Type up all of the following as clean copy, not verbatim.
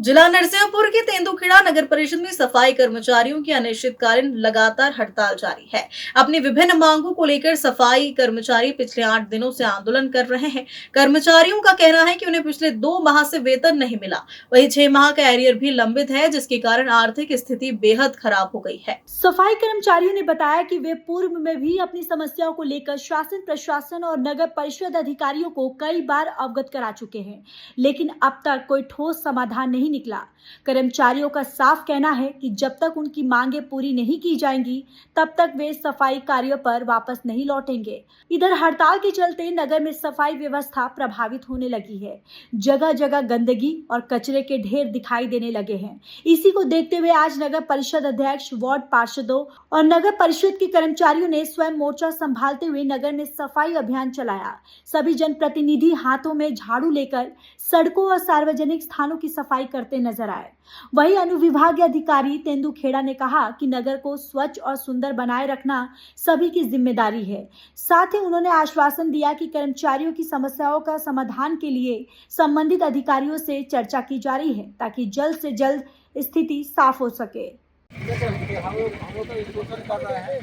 जिला नरसिंहपुर के तेंदुखेड़ा नगर परिषद में सफाई कर्मचारियों की अनिश्चितकालीन लगातार हड़ताल जारी है। अपनी विभिन्न मांगों को लेकर सफाई कर्मचारी पिछले 8 दिनों से आंदोलन कर रहे हैं। कर्मचारियों का कहना है कि उन्हें पिछले 2 माह से वेतन नहीं मिला, वहीं 6 माह का एरियर भी लंबित है, जिसके कारण आर्थिक स्थिति बेहद खराब हो गई है। सफाई कर्मचारियों ने बताया कि वे पूर्व में भी अपनी समस्याओं को लेकर शासन प्रशासन और नगर परिषद अधिकारियों को कई बार अवगत करा चुके हैं, लेकिन अब तक कोई ठोस समाधान नहीं निकला। कर्मचारियों का साफ कहना है कि जब तक उनकी मांगें पूरी नहीं की जाएंगी, तब तक वे सफाई कार्यों पर वापस नहीं लौटेंगे। इधर हड़ताल के चलते नगर में सफाई व्यवस्था प्रभावित होने लगी है। जगह जगह गंदगी और कचरे के ढेर दिखाई देने लगे हैं। इसी को देखते हुए आज नगर परिषद अध्यक्ष, वार्ड पार्षदों और नगर परिषद के कर्मचारियों ने स्वयं मोर्चा संभालते हुए नगर में सफाई अभियान चलाया। सभी जनप्रतिनिधि हाथों में झाड़ू लेकर सड़कों और सार्वजनिक स्थानों की सफाई करते नजर आए। वहीं अनुविभागीय अधिकारी तेंदुखेड़ा ने कहा कि नगर को स्वच्छ और सुंदर बनाए रखना सभी की जिम्मेदारी है। साथ ही उन्होंने आश्वासन दिया कि कर्मचारियों की समस्याओं का समाधान के लिए संबंधित अधिकारियों से चर्चा की जा रही है, ताकि जल्द से जल्द स्थिति साफ हो सके। हम लोग तो शोषण कर रहे हैं,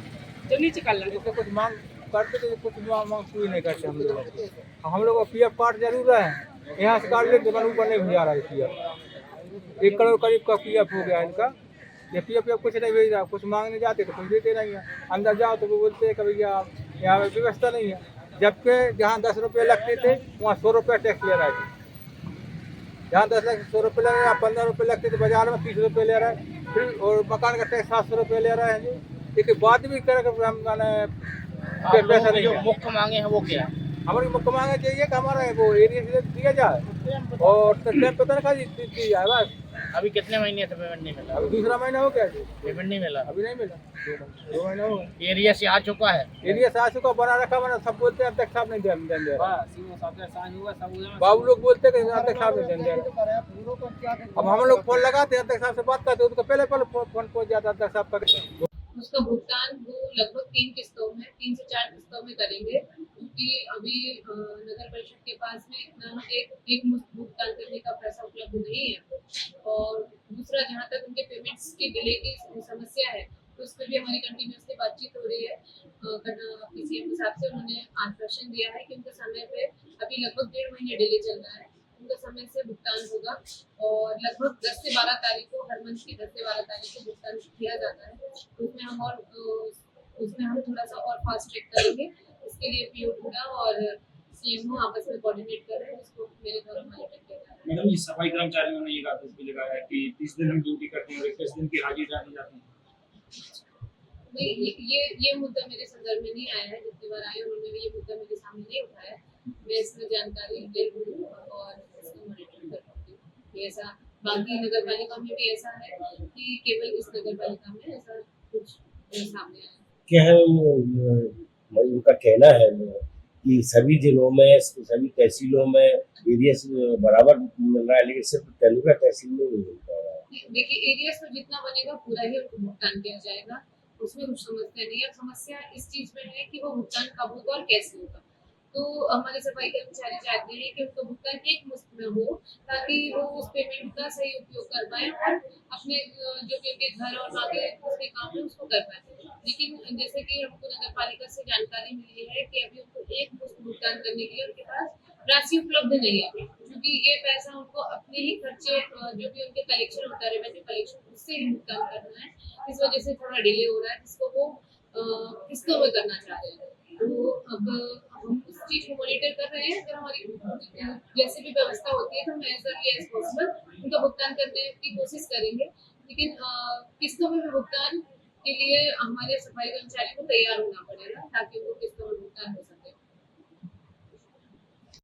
तो नीचे कर लेंगे। जैसे कुछ मांग करते तो कुछ मांग पूरी नहीं करते हम लोग को पीएफ कार्ड जरूर है, यहाँ से कार्ड लेते ऊपर नहीं भेजा रहा है पीएफ। 1 करोड़ करीब का पीएफ हो गया इनका। ये पीएफ कुछ नहीं भेज रहा, कुछ मांगने जाते तो कुछ देते नहीं है। अंदर जाओ तो वो बोलते हैं कभी यहाँ व्यवस्था नहीं है, जबकि जहाँ 10 रुपये लगते थे वहाँ 100 रुपये टैक्स ले रहे थे। जहाँ 10 लाख 100 रुपये ले रहे हैं, 15 रुपये लगते थे, बाजार में 30 रुपये ले रहा है। फिर और मकान का टैक्स 700 रुपये ले रहे हैं जी। लेकिन बात भी करें हम पैसा नहीं है। मुख्य मांगे हैं वो क्या है? हमारी मुख्य मांगे चाहिए कि हमारा वो एरिया से दिया जाए और टाइम पता ना दी जाए बस। अभी कितने महीने से पेमेंट नहीं मिला? अभी दूसरा महीना हो गया जी, पेमेंट नहीं मिला। अभी नहीं मिला। 2 महीना हो गया। एरिया से आ चुका है। एरिया से 800 का बना रखा, मैंने सब बोलते हैं अध्यक्ष साहब नहीं दे रहे। बाबू लोग बोलते हैं कि अध्यक्ष साहब नहीं दे रहे। अब हम लोग फोन लगाते हैं अध्यक्ष साहब से बात करते हैं, उनको पहले फोन पहुंच जाता है अध्यक्ष साहब का। उसका भुगतान वो लगभग 3 किस्तों में 3 से 4 किस्तों में करेंगे, क्योंकि अभी नगर परिषद के पास में इतना एक मुश्त भुगतान करने का पैसा उपलब्ध नहीं है। और दूसरा, जहाँ तक उनके पेमेंट्स के डिले की समस्या है, तो उस पर भी हमारी कंटिन्यूसली बातचीत हो रही है। सीएम साहब से उन्होंने आश्वासन दिया है कि उनके समय पे अभी लगभग 1.5 महीने डिले चल रहा है, उनका समय से भुगतान होगा और लगभग 10 से 12 तारीख को, हर मंथ की 10 से 12 तारीख को भुगतान किया जाता है। उसमें हम थोड़ा सा और फास्ट ट्रैक करेंगे। इसके लिए पीओ पूरा और सीएमओ आपस में कोऑर्डिनेट कर रहे हैं, उसको मेरे द्वारा मॉनिटर किया जा रहा है। मैडम, ये सफाई कर्मचारियों ने ये आदेश भी लगाया है कि 30 दिन हम ड्यूटी करते हैं और 21 दिन की हाजिरी डाली जाती है। नहीं, ये मुद्दा मेरे संदर्भ में नहीं आया है। जितनी बार आए उन्होंने ये मुद्दा मेरे सामने नहीं उठाया। मैं इसमें जानकारी ले लूँ और इसको मॉनिटर कर पाऊँ। ऐसा बाकी नगर पालिका में भी ऐसा है कि केवल इस नगर पालिका में ऐसा कुछ सामने आया क्या है। उनका कहना है कि सभी जिलों में, सभी तहसीलों में एरिया बराबर मिल रहा है, लेकिन सिर्फ तेंदुखेड़ा तहसील में नहीं मिल पा रहा है। देखिए, एरिया पर जितना बनेगा पूरा ही उनको भुगतान किया जाएगा, उसमें कुछ समस्या नहीं है। समस्या इस चीज में है कि वो भुगतान कब होगा और कैसे होगा। तो हमारे सफाई कर्मचारी चाहते हैं कि उनका भुगतान एक मुश्त में हो, ताकि वो उस पेमेंट का सही उपयोग कर पाए और अपने जो भी उनके घर और बाकी उसके काम है उसको कर पाए। लेकिन जैसे कि हमको नगर पालिका से जानकारी मिली है कि अभी उनको एक मुश्त भुगतान करने के लिए उनके पास राशि उपलब्ध नहीं है, क्योंकि ये पैसा उनको अपने ही खर्चे जो भी उनके कलेक्शन होता है, रेवेन्यू कलेक्शन, उससे ही भुगतान करना है। इस वजह से थोड़ा डिले हो रहा है, जिसको वो किस्तों में करना चाह रहे हैं। तो अब हम उस चीज को मॉनिटर कर रहे हैं। अगर हमारी जैसे भी व्यवस्था होती है तो हम एज अर्ली एज पॉसिबल उनका भुगतान करने की कोशिश करेंगे। लेकिन किस्तों में भुगतान के लिए हमारे सफाई कर्मचारी को तैयार होना पड़ेगा, ताकि उनको किस्तों में भुगतान हो सके।